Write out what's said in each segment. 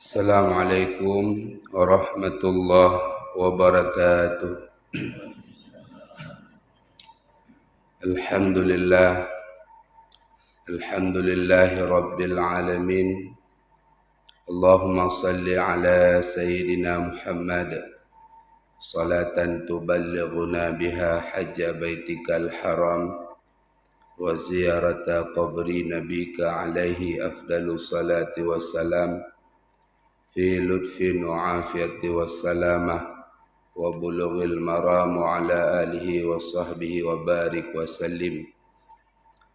Assalamualaikum warahmatullahi wabarakatuh. Alhamdulillah, alhamdulillahi rabbil alamin. Allahumma salli ala sayyidina Muhammad salatan tuballighuna biha hajja baitikal haram wa ziyarata qabri nabika alaihi afdalu salati wassalam fi lutfin wa afiyati wassalamah wa bulughil maramu ala alihi wa sahbihi wa barik wa sallim.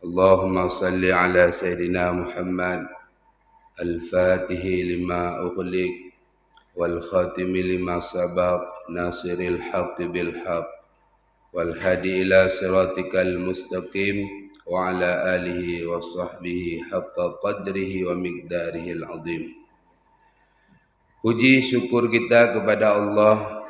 Allahumma salli ala sayyidina Muhammad al-fatihi lima ughliq wal khatimi lima sabaq nasiril haqqi bil haqq wal hadi ila siratikal mustaqim wa ala alihi wa sahbihi haqqa qadrihi wa miqdarihi al-azim. Puji syukur kita kepada Allah,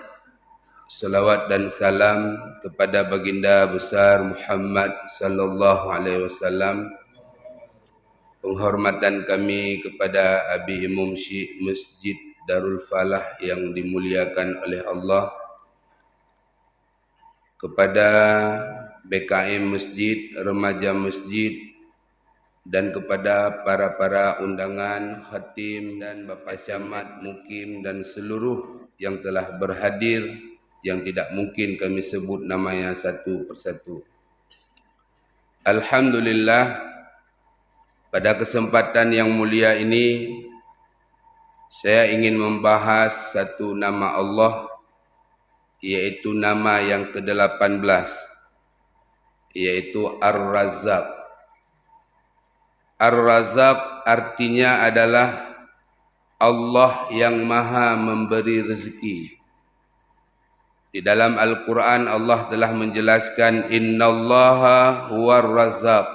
salawat dan salam kepada baginda besar Muhammad sallallahu alaihi wasallam. Penghormatan kami kepada Abi Imam Syekh Masjid Darul Falah yang dimuliakan oleh Allah, kepada BKM Masjid, Remaja Masjid, dan kepada para undangan, khatim dan Bapak Camat, Mukim dan seluruh yang telah berhadir yang tidak mungkin kami sebut namanya satu persatu. Alhamdulillah, pada kesempatan yang mulia ini saya ingin membahas satu nama Allah, yaitu nama yang ke-18, yaitu Ar-Razzaq. Ar-Razzaq artinya adalah Allah yang maha memberi rezeki. Di dalam Al-Quran Allah telah menjelaskan innallaha huwar razzaq.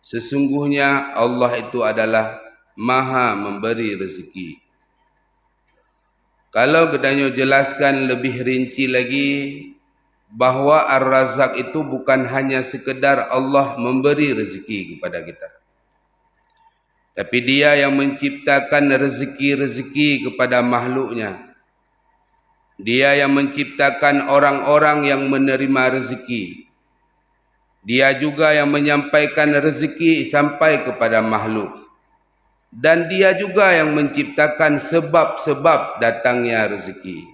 Sesungguhnya Allah itu adalah maha memberi rezeki. Kalau kita jelaskan lebih rinci lagi, bahwa Ar-Razzaq itu bukan hanya sekedar Allah memberi rezeki kepada kita, tapi Dia yang menciptakan rezeki-rezeki kepada makhluknya. Dia yang menciptakan orang-orang yang menerima rezeki. Dia juga yang menyampaikan rezeki sampai kepada makhluk. Dan Dia juga yang menciptakan sebab-sebab datangnya rezeki.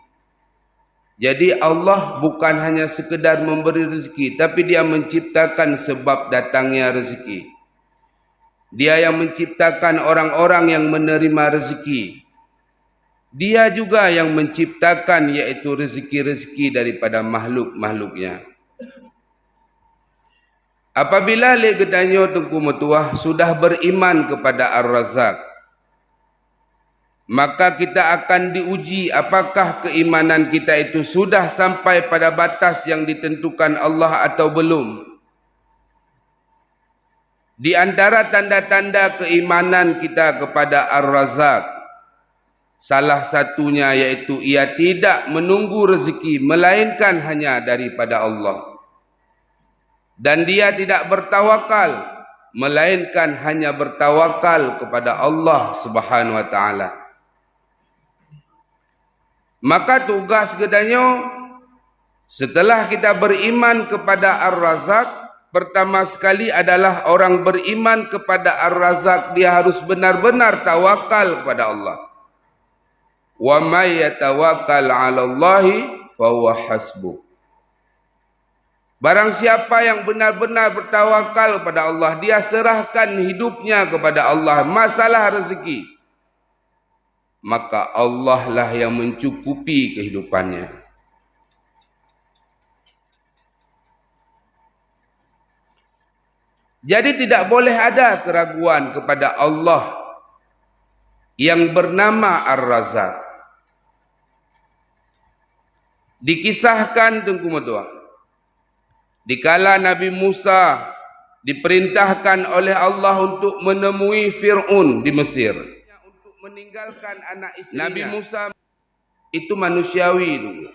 Jadi Allah bukan hanya sekedar memberi rezeki, tapi Dia menciptakan sebab datangnya rezeki. Dia yang menciptakan orang-orang yang menerima rezeki. Dia juga yang menciptakan yaitu rezeki-rezeki daripada makhluk-makhluknya. Apabila legedanyo Tengku Metuah sudah beriman kepada Ar-Razzaq, maka kita akan diuji apakah keimanan kita itu sudah sampai pada batas yang ditentukan Allah atau belum. Di antara tanda-tanda keimanan kita kepada Ar-Razzaq, salah satunya yaitu ia tidak menunggu rezeki melainkan hanya daripada Allah. Dan dia tidak bertawakal melainkan hanya bertawakal kepada Allah Subhanahu wa taala. Maka tugas kedanyo setelah kita beriman kepada Ar-Razzaq, pertama sekali adalah orang beriman kepada Ar-Razzaq, dia harus benar-benar tawakal kepada Allah. Wa may yatawakkal 'ala Allahi fahuwa hasbuh. Barang siapa yang benar-benar bertawakal kepada Allah, dia serahkan hidupnya kepada Allah, masalah rezeki, maka Allah lah yang mencukupi kehidupannya. Jadi tidak boleh ada keraguan kepada Allah yang bernama Ar-Razzaq. Dikisahkan Tengku Metuah, dikala Nabi Musa diperintahkan oleh Allah untuk menemui Fir'aun di Mesir, untuk meninggalkan anak istrinya. Nabi Musa itu manusiawi dulu.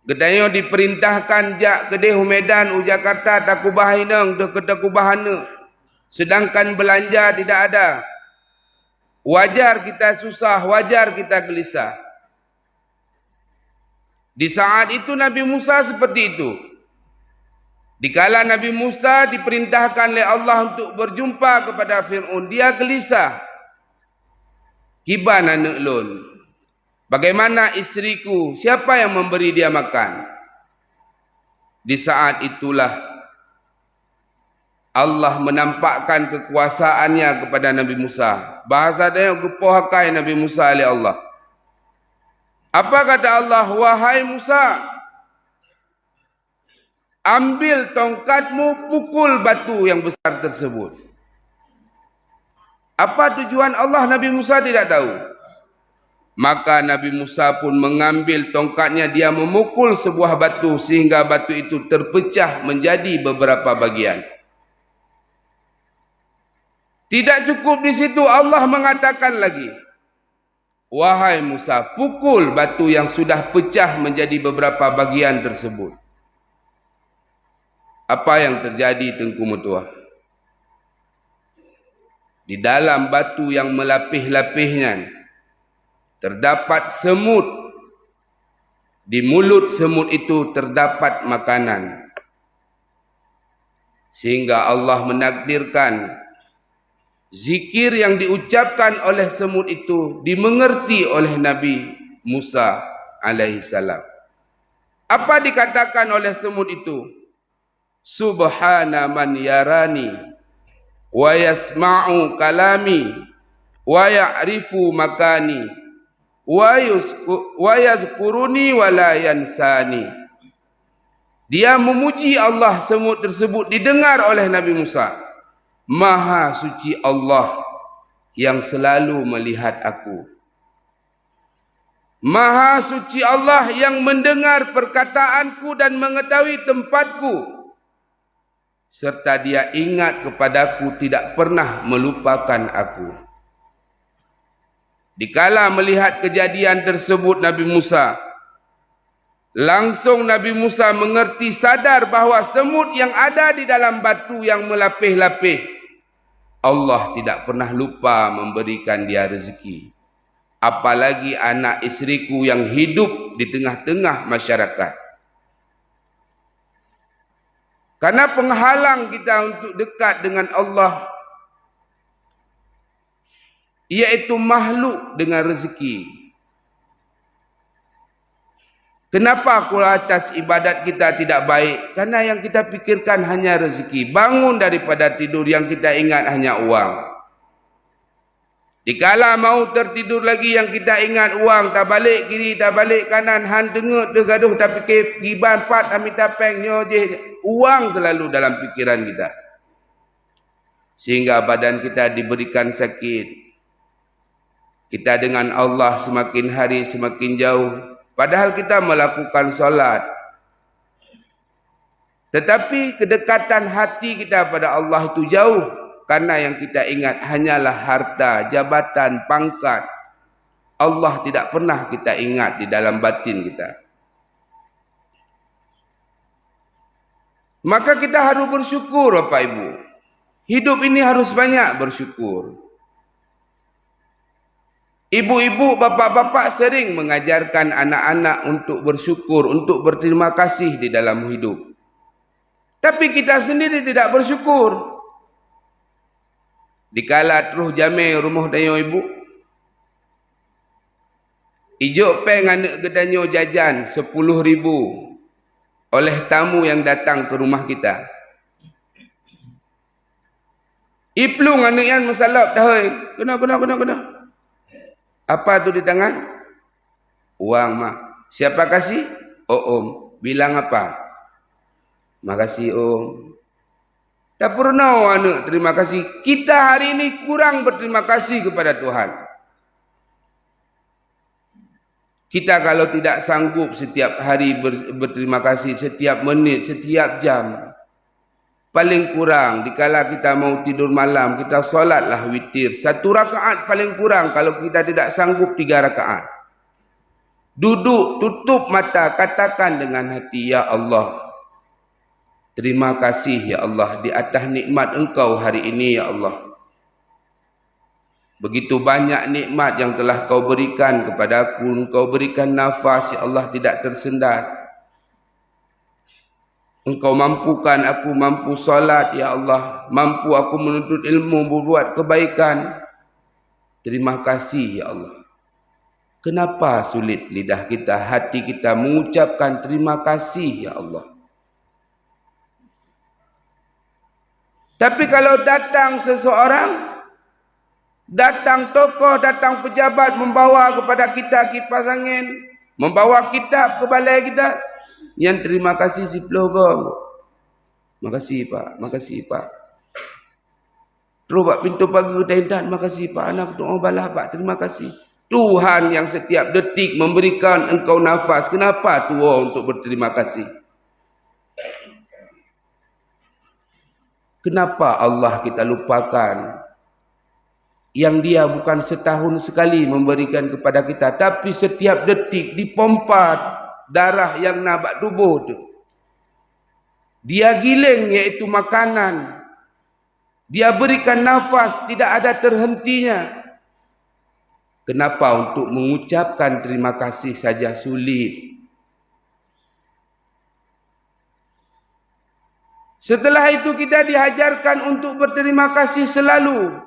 Gedayo diperintahkan jak kedai Medan Jakarta Takubahinang dek Takubahana, sedangkan belanja tidak ada. Wajar kita susah, wajar kita gelisah. Di saat itu Nabi Musa seperti itu. Dikala Nabi Musa diperintahkan oleh Allah untuk berjumpa kepada Fir'aun, dia gelisah. Gimana anak lun? Bagaimana istriku? Siapa yang memberi dia makan? Di saat itulah Allah menampakkan kekuasaannya kepada Nabi Musa. Bahasa dia gepohakai Nabi Musa oleh Allah. Apa kata Allah? Wahai Musa, ambil tongkatmu, pukul batu yang besar tersebut. Apa tujuan Allah? Nabi Musa tidak tahu. Maka Nabi Musa pun mengambil tongkatnya, dia memukul sebuah batu sehingga batu itu terpecah menjadi beberapa bagian. Tidak cukup di situ, Allah mengatakan lagi, wahai Musa, pukul batu yang sudah pecah menjadi beberapa bagian tersebut. Apa yang terjadi, Tengku Mutua? Di dalam batu yang melapih-lapihnya terdapat semut. Di mulut semut itu terdapat makanan. Sehingga Allah menakdirkan zikir yang diucapkan oleh semut itu dimengerti oleh Nabi Musa alaihissalam. Apa dikatakan oleh semut itu? Subhana man yarani wa yasma'u kalami wa ya'rifu makani wa yazkuruni wa la yansani. Dia memuji Allah, semut tersebut didengar oleh Nabi Musa. Maha suci Allah yang selalu melihat aku. Maha suci Allah yang mendengar perkataanku dan mengetahui tempatku. Serta dia ingat kepadaku, tidak pernah melupakan aku. Dikala melihat kejadian tersebut Nabi Musa, langsung Nabi Musa mengerti, sadar bahawa semut yang ada di dalam batu yang melapih-lapih, Allah tidak pernah lupa memberikan dia rezeki. Apalagi anak istriku yang hidup di tengah-tengah masyarakat. Karena penghalang kita untuk dekat dengan Allah, iaitu makhluk dengan rezeki. Kenapa kualitas ibadat kita tidak baik? Karena yang kita pikirkan hanya rezeki. Bangun daripada tidur, yang kita ingat hanya uang. Dikala mau tertidur lagi, yang kita ingat uang. Tak balik kiri, tak balik kanan. Han dengar, tergaduh, tak fikir. Giban, pat, amita peng, nyojeh. Uang selalu dalam pikiran kita. Sehingga badan kita diberikan sakit. Kita dengan Allah semakin hari semakin jauh. Padahal kita melakukan solat. Tetapi kedekatan hati kita pada Allah itu jauh. Karena yang kita ingat hanyalah harta, jabatan, pangkat. Allah tidak pernah kita ingat di dalam batin kita. Maka kita harus bersyukur, Bapak Ibu. Hidup ini harus banyak bersyukur. Ibu-ibu, bapak-bapak sering mengajarkan anak-anak untuk bersyukur, untuk berterima kasih di dalam hidup. Tapi kita sendiri tidak bersyukur. Dikala terus jamai rumah danyo ibu, ijuk peng anak gedanyo jajan 10,000 oleh tamu yang datang ke rumah kita. Iplung anak yang masalah dah, kena. Apa tu di tangan? Uang, mak. Siapa kasih? Oh, om. Bilang apa? Makasih, om. Tak pernah anak terima kasih. Kita hari ini kurang berterima kasih kepada Tuhan. Kita kalau tidak sanggup setiap hari berterima kasih, setiap menit, setiap jam, paling kurang dikala kita mau tidur malam, kita solatlah witir 1 rakaat paling kurang. Kalau kita tidak sanggup 3 rakaat. Duduk, tutup mata, katakan dengan hati, ya Allah, terima kasih ya Allah di atas nikmat Engkau hari ini ya Allah. Begitu banyak nikmat yang telah kau berikan kepada aku. Kau berikan nafas, ya Allah, tidak tersendat. Engkau mampukan aku mampu solat, ya Allah. Mampu aku menuntut ilmu, berbuat kebaikan. Terima kasih, ya Allah. Kenapa sulit lidah kita, hati kita mengucapkan terima kasih, ya Allah? Tapi kalau datang seseorang, datang tokoh, datang pejabat membawa kepada kita kipas angin, membawa kitab ke balai kita, yang terima kasih si pelogong. Makasih Pak, makasih Pak. Terus buat pintu pagar dan makasih Pak, anak doa balah Pak, terima kasih. Tuhan yang setiap detik memberikan engkau nafas, kenapa tua untuk berterima kasih? Kenapa Allah kita lupakan? Yang dia bukan setahun sekali memberikan kepada kita, tapi setiap detik dipompa darah yang nabak tubuh tu. Dia giling, iaitu makanan. Dia berikan nafas, tidak ada terhentinya. Kenapa untuk mengucapkan terima kasih saja sulit? Setelah itu kita diajarkan untuk berterima kasih selalu.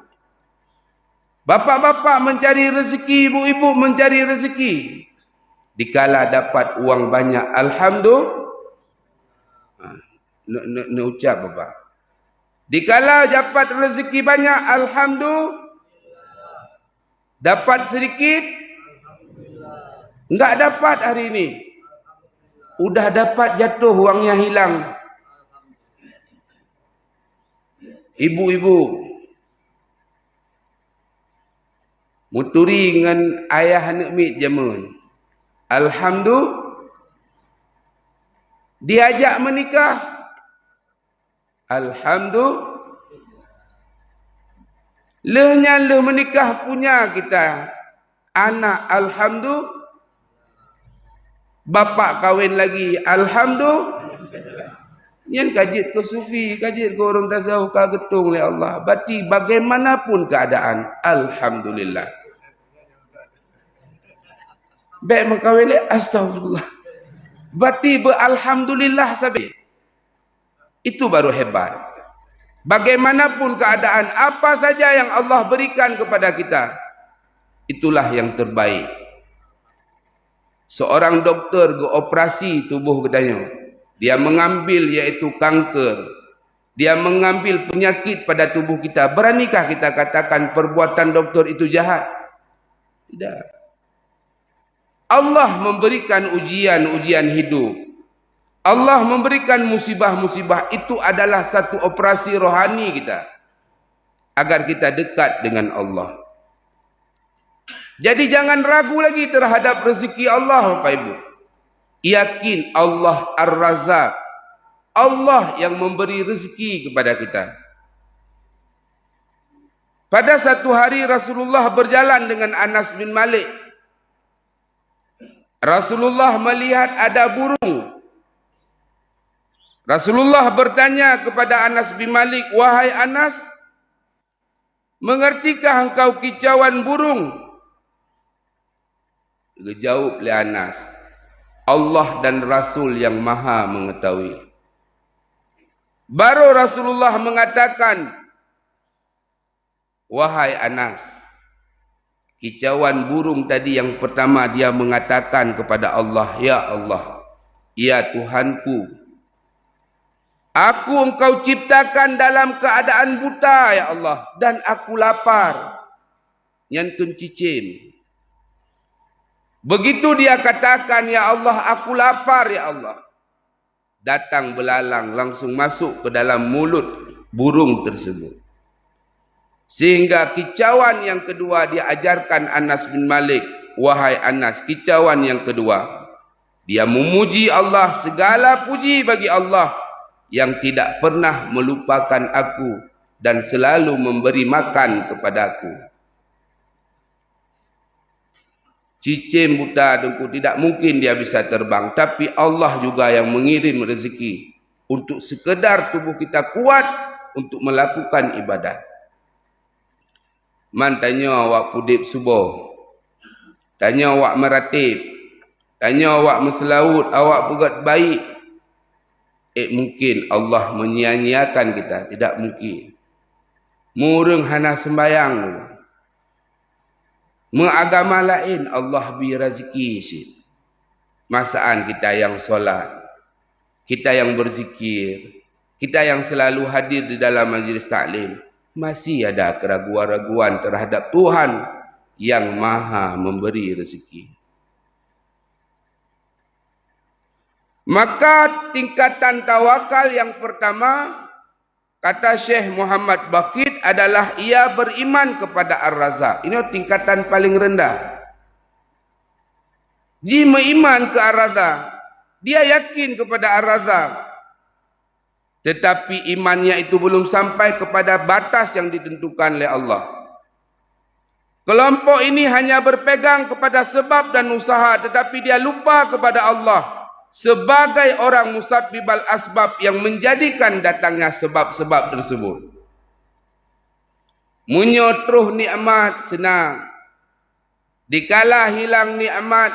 Bapak-bapak mencari rezeki, ibu-ibu mencari rezeki. Dikala dapat uang banyak, alhamdulillah. Nak ucap bapak. Dikala dapat rezeki banyak, alhamdulillah. Dapat sedikit, enggak dapat hari ini. Udah dapat jatuh, uangnya hilang. Ibu-ibu muturi dengan ayah anak mit jamun. Alhamdulillah. Diajak menikah. Alhamdulillah. Lehnya leh menikah punya kita anak, alhamdulillah. Bapak kahwin lagi, alhamdulillah. Yang kajit ke sufi, kajit ke orang tasawuf, ke getung oleh Allah. Berarti bagaimanapun keadaan, alhamdulillah. Baik mengkahwin, astagfirullah. Berarti beralhamdulillah sabi. Itu baru hebat. Bagaimanapun keadaan, apa saja yang Allah berikan kepada kita, itulah yang terbaik. Seorang doktor operasi tubuh katanya. Dia mengambil iaitu kanker. Dia mengambil penyakit pada tubuh kita. Beranikah kita katakan perbuatan doktor itu jahat? Tidak. Allah memberikan ujian-ujian hidup. Allah memberikan musibah-musibah. Itu adalah satu operasi rohani kita. Agar kita dekat dengan Allah. Jadi jangan ragu lagi terhadap rezeki Allah, Bapak Ibu. Yakin Allah Ar-Razzaq. Allah yang memberi rezeki kepada kita. Pada satu hari Rasulullah berjalan dengan Anas bin Malik. Rasulullah melihat ada burung. Rasulullah bertanya kepada Anas bin Malik, "Wahai Anas, mengertikah engkau kicauan burung?" Dijawab oleh Anas, Allah dan Rasul yang maha mengetahui. Baru Rasulullah mengatakan, "Wahai Anas, kicauan burung tadi yang pertama dia mengatakan kepada Allah, Ya Allah, ya Tuhanku, aku engkau ciptakan dalam keadaan buta, ya Allah, dan aku lapar. Yang kencicin." Begitu dia katakan, "Ya Allah, aku lapar, ya Allah." Datang belalang langsung masuk ke dalam mulut burung tersebut. Sehingga kicauan yang kedua diajarkan Anas bin Malik. Wahai Anas, kicauan yang kedua. Dia memuji Allah, segala puji bagi Allah yang tidak pernah melupakan aku dan selalu memberi makan kepadaku. Cicim buta dengku tidak mungkin dia bisa terbang, tapi Allah juga yang mengirim rezeki untuk sekedar tubuh kita kuat untuk melakukan ibadat. Man tanya awak pudip subuh, tanya awak meratib, tanya awak meselaut, awak buat baik. Mungkin Allah menyia-nyiakan kita? Tidak mungkin. Murung hana sembayang dulu. Mengagama lain Allah beri rezeki sih. Masaan kita yang solat, kita yang berzikir, kita yang selalu hadir di dalam majlis taklim, masih ada keraguan-raguan terhadap Tuhan yang maha memberi rezeki. Maka tingkatan tawakal yang pertama, kata Syekh Muhammad Bakhit, adalah ia beriman kepada Ar-Razzaq. Ini tingkatan paling rendah. Dia beriman ke Ar-Razzaq, dia yakin kepada Ar-Razzaq, tetapi imannya itu belum sampai kepada batas yang ditentukan oleh Allah. Kelompok ini hanya berpegang kepada sebab dan usaha, tetapi dia lupa kepada Allah sebagai orang musabbibal asbab yang menjadikan datangnya sebab-sebab tersebut. Menyotruh nikmat senang, dikala hilang nikmat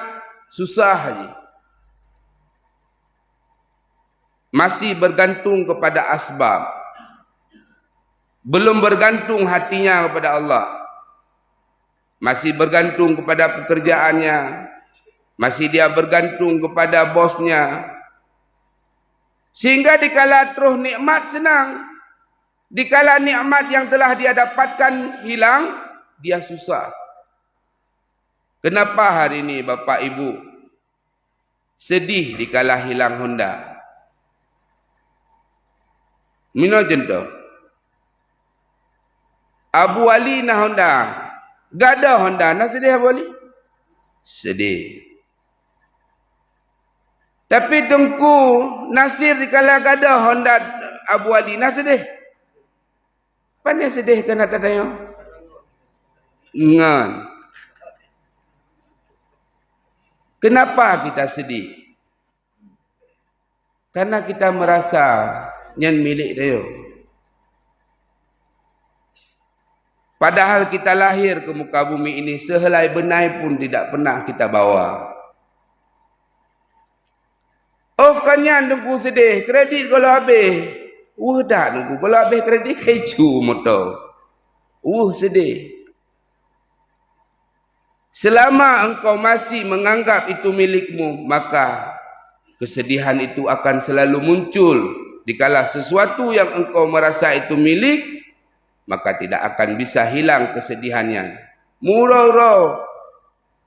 susah saja. Masih bergantung kepada asbab, belum bergantung hatinya kepada Allah. Masih bergantung kepada pekerjaannya, masih dia bergantung kepada bosnya. Sehingga dikala terus nikmat senang, dikala nikmat yang telah dia dapatkan hilang, dia susah. Kenapa hari ini Bapak Ibu sedih dikala hilang Honda? Mino contoh, Abu Ali na Honda, gada Honda, nak sedih Abu Ali? Sedih. Tapi Tengku Nasir dikala gada Honda Abu Ali, nak sedih? Pandai sedih kena tanya? Ngan. Kenapa kita sedih? Karena kita merasa yang milik dia. Padahal kita lahir ke muka bumi ini, sehelai benai pun tidak pernah kita bawa. Oh kanyan Tengku sedih, kredit kalau habis. Dah Tengku, kalau habis kredit keju motor. Sedih. Selama engkau masih menganggap itu milikmu, maka kesedihan itu akan selalu muncul. Dikala sesuatu yang engkau merasa itu milik, maka tidak akan bisa hilang kesedihannya. Murau-rau,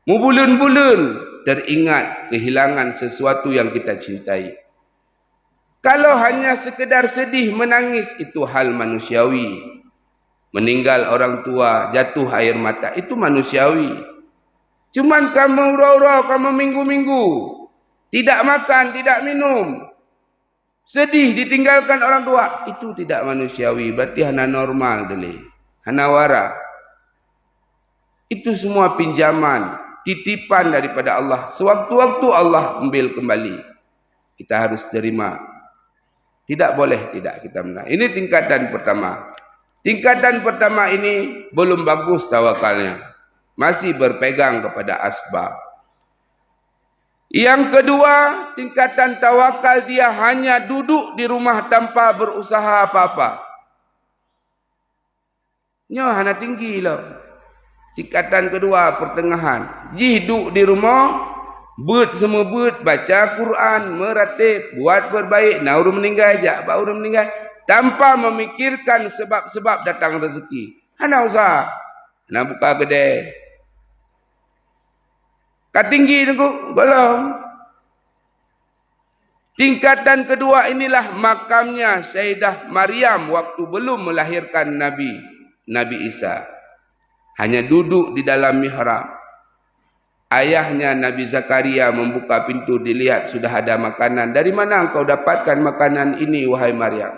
mubulun-bulun teringat kehilangan sesuatu yang kita cintai. Kalau hanya sekedar sedih menangis, itu hal manusiawi. Meninggal orang tua, jatuh air mata, itu manusiawi. Cuman kamu rau-rau, kamu minggu-minggu tidak makan, tidak minum, sedih ditinggalkan orang tua, itu tidak manusiawi. Berarti hana normal dulu, hana wara. Itu semua pinjaman, titipan daripada Allah. Sewaktu-waktu Allah ambil kembali, kita harus terima. Tidak boleh tidak kita menang. Ini tingkatan pertama. Tingkatan pertama ini belum bagus tawakalnya, masih berpegang kepada asbab. Yang kedua, tingkatan tawakal dia hanya duduk di rumah tanpa berusaha apa-apa. Nya hana tinggi lah. Tingkatan kedua, pertengahan. Duduk di rumah, semua baca Quran, meratib, buat berbaik, nak urus meninggal ajak, baru meninggal, tanpa memikirkan sebab-sebab datang rezeki. Hana usaha, nak buka kedai. Tinggi Tengku, belum. Tingkatan kedua inilah makamnya Sayyidah Maryam waktu belum melahirkan Nabi Isa. Hanya duduk di dalam mihrab. Ayahnya Nabi Zakaria membuka pintu, dilihat sudah ada makanan. Dari mana engkau dapatkan makanan ini wahai Maryam?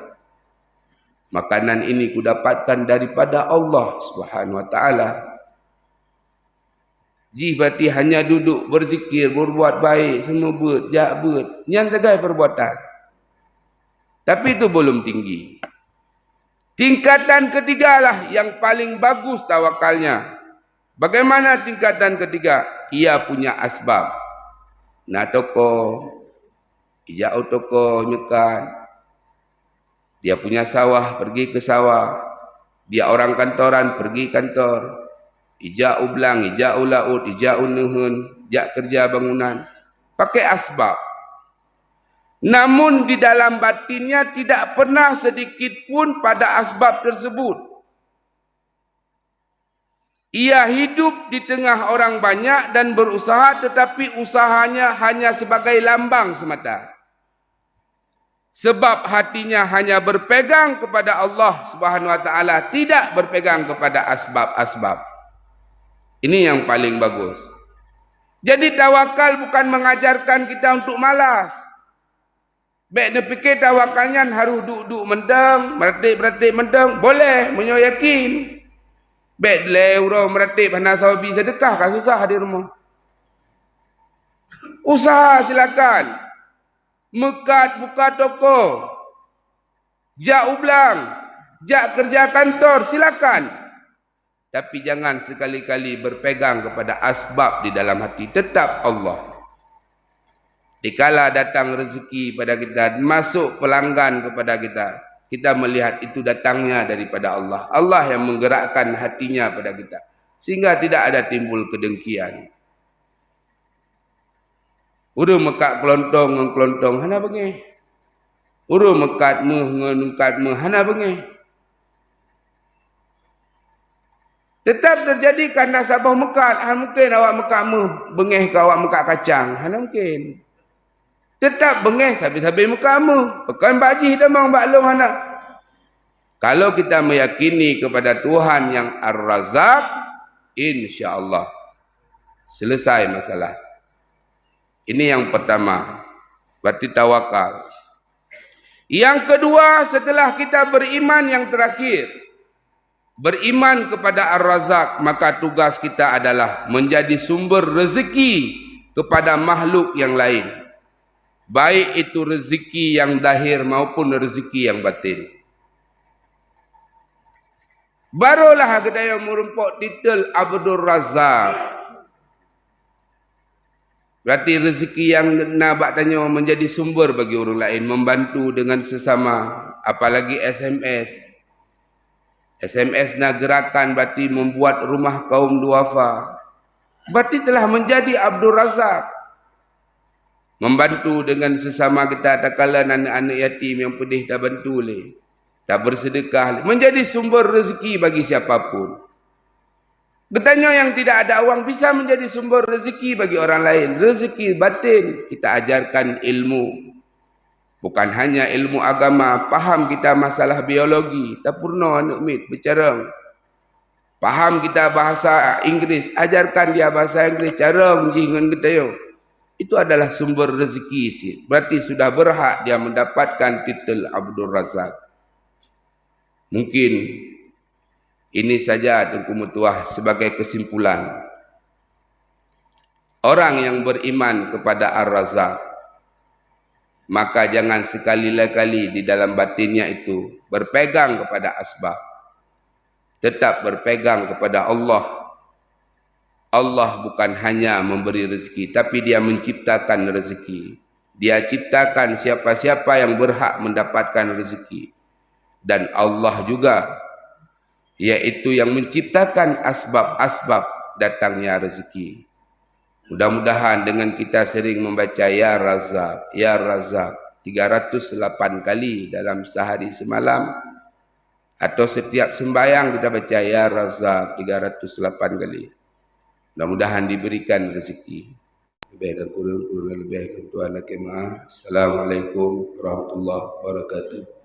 Makanan ini kudapatkan daripada Allah Subhanahu wa taala. Berarti hanya duduk, berzikir, berbuat baik, semua yang segai perbuatan. Tapi itu belum tinggi. Tingkatan ketiga lah yang paling bagus tawakalnya. Bagaimana tingkatan ketiga? Ia punya asbab. Nah toko, ijau toko nyekat. Dia punya sawah, pergi ke sawah. Dia orang kantoran, pergi kantor. Ijau belang, ijau laut, ijau nuhun, jak kerja bangunan. Pakai asbab. Namun di dalam batinnya tidak pernah sedikit pun pada asbab tersebut. Ia hidup di tengah orang banyak dan berusaha, tetapi usahanya hanya sebagai lambang semata. Sebab hatinya hanya berpegang kepada Allah Subhanahu wa taala, tidak berpegang kepada asbab-asbab. Ini yang paling bagus. Jadi tawakal bukan mengajarkan kita untuk malas. Baik dia fikir tawakalnya harus duduk mendang, meratik mendang, boleh, menyo yakin. Baik leuro meratik panas sahabi sedekah kan susah di rumah. Usaha silakan. Mekat buka toko. Jak ublang, jak kerja kantor silakan. Tapi jangan sekali-kali berpegang kepada asbab di dalam hati, tetap Allah. Dikala datang rezeki pada kita, masuk pelanggan kepada kita, kita melihat itu datangnya daripada Allah. Allah yang menggerakkan hatinya pada kita, sehingga tidak ada timbul kedengkian. Uru mekat kelontong, hana bengeh. Uru mekat mengungkat hana bengeh. Tetap terjadi karena sabah mekat. Mungkin awak mekat bengeh ke awak mekat kacang, hana mungkin. Tetap bengeh habis-habis mukamu. Pekan bajih damang baklong anak. Kalau kita meyakini kepada Tuhan yang Ar-Razzaq, insya-Allah selesai masalah. Ini yang pertama. Berarti tawakal. Yang kedua, setelah kita beriman yang terakhir, beriman kepada Ar-Razzaq, maka tugas kita adalah menjadi sumber rezeki kepada makhluk yang lain. Baik itu rezeki yang zahir maupun rezeki yang batin. Barulah kedaya merumpok titel Abdur Razzaq. Berarti rezeki yang nak tanya menjadi sumber bagi orang lain, membantu dengan sesama, apalagi SMS. SMS nak gerakan berarti membuat rumah kaum duafa. Berarti telah menjadi Abdur Razzaq. Membantu dengan sesama kita, tak kala anak-anak yatim yang pedih tak bantu leh. Tak bersedekah, menjadi sumber rezeki bagi siapapun. Katanya yang tidak ada uang bisa menjadi sumber rezeki bagi orang lain. Rezeki batin, kita ajarkan ilmu. Bukan hanya ilmu agama, faham kita masalah biologi, tak purna anak mit bercarang. Faham kita bahasa Inggeris, ajarkan dia bahasa Inggeris, cara menjihingan kita. Itu adalah sumber rezeki sih. Berarti sudah berhak dia mendapatkan titel Abdur Razzaq. Mungkin ini saja Tengku Mutuah sebagai kesimpulan. Orang yang beriman kepada Ar-Razzaq, maka jangan sekali-kali di dalam batinnya itu berpegang kepada asbab. Tetap berpegang kepada Allah. Allah bukan hanya memberi rezeki, tapi dia menciptakan rezeki. Dia ciptakan siapa-siapa yang berhak mendapatkan rezeki. Dan Allah juga, yaitu yang menciptakan asbab-asbab datangnya rezeki. Mudah-mudahan dengan kita sering membaca Ya Razzaq, Ya Razzaq 308 kali dalam sehari semalam, atau setiap sembahyang kita baca Ya Razzaq 308 kali. Mudah-mudahan diberikan rezeki. Lebih dan kurang lebih Tuhan Assalamualaikum warahmatullahi wabarakatuh.